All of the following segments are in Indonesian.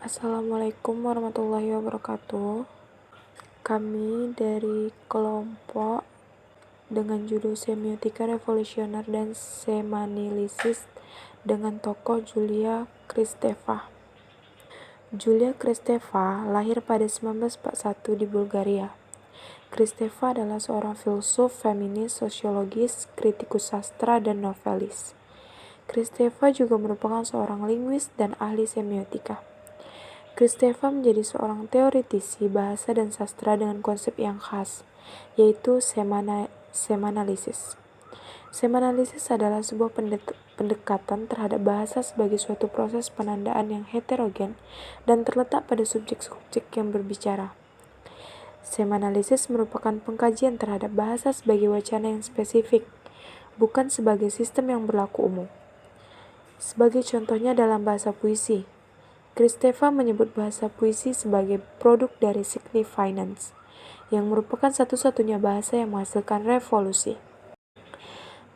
Assalamualaikum warahmatullahi wabarakatuh. Kami dari kelompok dengan judul Semiotika Revolusioner dan Semanilisis dengan tokoh Julia Kristeva. Julia Kristeva lahir pada 1941 di Bulgaria. Kristeva adalah seorang filsuf, feminis, sosiologis, kritikus sastra, dan novelis. Kristeva juga merupakan seorang linguis dan ahli semiotika. Kristeva menjadi seorang teoritisi bahasa dan sastra dengan konsep yang khas, yaitu semanalisis. Semanalisis adalah sebuah pendekatan terhadap bahasa sebagai suatu proses penandaan yang heterogen dan terletak pada subjek-subjek yang berbicara. Semanalisis merupakan pengkajian terhadap bahasa sebagai wacana yang spesifik, bukan sebagai sistem yang berlaku umum. Sebagai contohnya dalam bahasa puisi, Kristeva menyebut bahasa puisi sebagai produk dari signifiance, yang merupakan satu-satunya bahasa yang menghasilkan revolusi.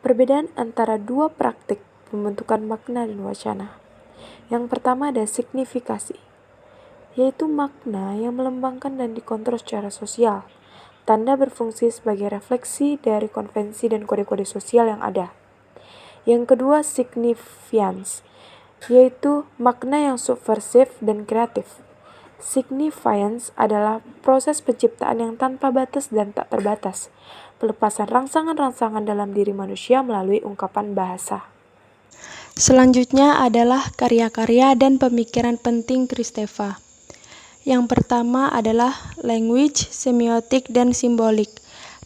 Perbedaan antara dua praktik pembentukan makna dan wacana. Yang pertama ada signifikasi, yaitu makna yang melembangkan dan dikontrol secara sosial. Tanda berfungsi sebagai refleksi dari konvensi dan kode-kode sosial yang ada. Yang kedua signifiance, yaitu makna yang subversif dan kreatif. Signifiance adalah proses penciptaan yang tanpa batas dan tak terbatas, pelepasan rangsangan-rangsangan dalam diri manusia melalui ungkapan bahasa. Selanjutnya adalah karya-karya dan pemikiran penting Kristeva. Yang pertama adalah language, semiotik, dan simbolik.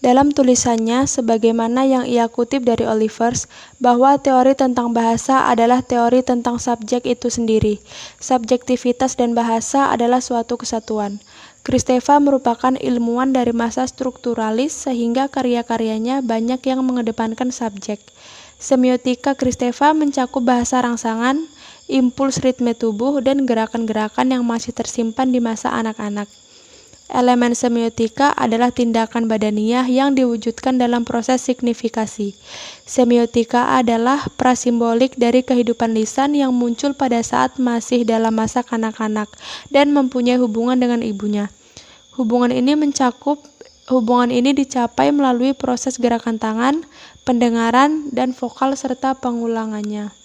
Dalam tulisannya, sebagaimana yang ia kutip dari Olivers, bahwa teori tentang bahasa adalah teori tentang subjek itu sendiri. Subjektivitas dan bahasa adalah suatu kesatuan. Kristeva merupakan ilmuwan dari masa strukturalis sehingga karya-karyanya banyak yang mengedepankan subjek. Semiotika Kristeva mencakup bahasa rangsangan, impuls ritme tubuh, dan gerakan-gerakan yang masih tersimpan di masa anak-anak. Elemen semiotika adalah tindakan badaniah yang diwujudkan dalam proses signifikasi. Semiotika adalah prasimbolik dari kehidupan lisan yang muncul pada saat masih dalam masa kanak-kanak dan mempunyai hubungan dengan ibunya. Hubungan ini dicapai melalui proses gerakan tangan, pendengaran, dan vokal serta pengulangannya.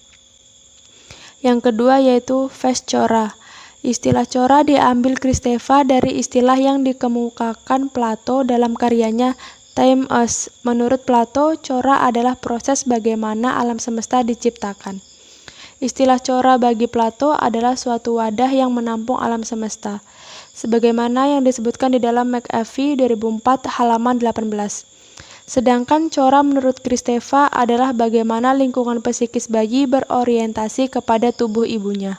Yang kedua yaitu face chora. Istilah chora diambil Kristeva dari istilah yang dikemukakan Plato dalam karyanya Timaeus. Menurut Plato, chora adalah proses bagaimana alam semesta diciptakan. Istilah chora bagi Plato adalah suatu wadah yang menampung alam semesta, sebagaimana yang disebutkan di dalam McAfee 2004 halaman 18. Sedangkan chora menurut Kristeva adalah bagaimana lingkungan psikis bayi berorientasi kepada tubuh ibunya.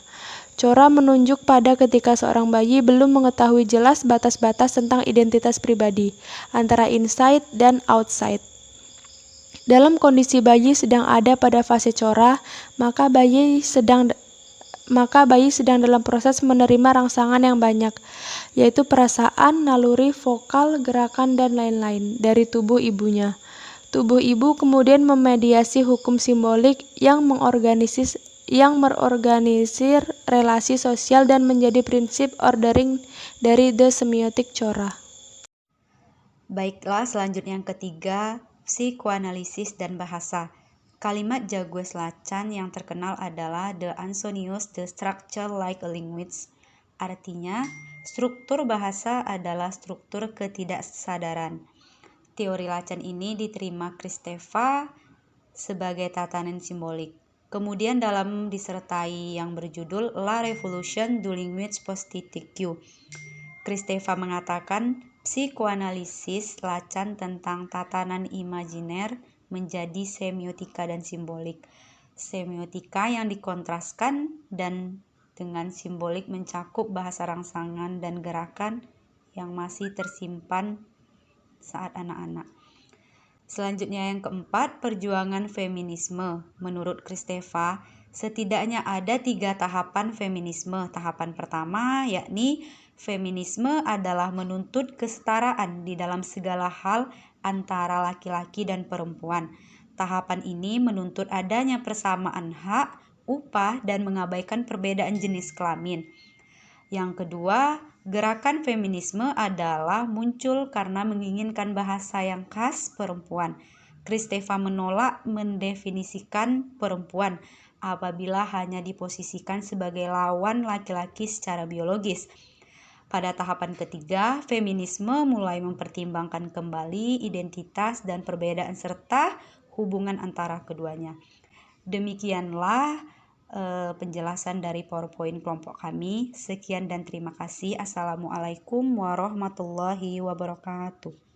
Chora menunjuk pada ketika seorang bayi belum mengetahui jelas batas-batas tentang identitas pribadi, antara inside dan outside. Dalam kondisi bayi sedang ada pada fase chora, maka bayi sedang dalam proses menerima rangsangan yang banyak, yaitu perasaan, naluri, vokal, gerakan, dan lain-lain dari tubuh ibunya. Tubuh ibu kemudian memediasi hukum simbolik yang merorganisir relasi sosial dan menjadi prinsip ordering dari the semiotic chora. Baiklah, selanjutnya yang ketiga, psikoanalisis dan bahasa. Kalimat Jagues Lacan yang terkenal adalah the Ansonius, the structure like a language. Artinya, struktur bahasa adalah struktur ketidaksadaran. Teori Lacan ini diterima Kristeva sebagai tatanan simbolik. Kemudian dalam disertai yang berjudul La Révolution du Language Positive, Kristeva mengatakan psikoanalisis Lacan tentang tatanan imajiner menjadi semiotika dan simbolik. Semiotika yang dikontraskan dan dengan simbolik mencakup bahasa rangsangan dan gerakan yang masih tersimpan saat anak-anak. Selanjutnya yang keempat, perjuangan feminisme. Menurut Kristeva, setidaknya ada 3 tahapan feminisme. Tahapan pertama yakni feminisme adalah menuntut kesetaraan di dalam segala hal antara laki-laki dan perempuan. Tahapan ini menuntut adanya persamaan hak, upah, dan mengabaikan perbedaan jenis kelamin. Yang kedua, gerakan feminisme adalah muncul karena menginginkan bahasa yang khas perempuan. Kristeva menolak mendefinisikan perempuan apabila hanya diposisikan sebagai lawan laki-laki secara biologis. Pada tahapan ketiga, feminisme mulai mempertimbangkan kembali identitas dan perbedaan serta hubungan antara keduanya. Demikianlah penjelasan dari PowerPoint kelompok kami. Sekian dan terima kasih. Assalamualaikum warahmatullahi wabarakatuh.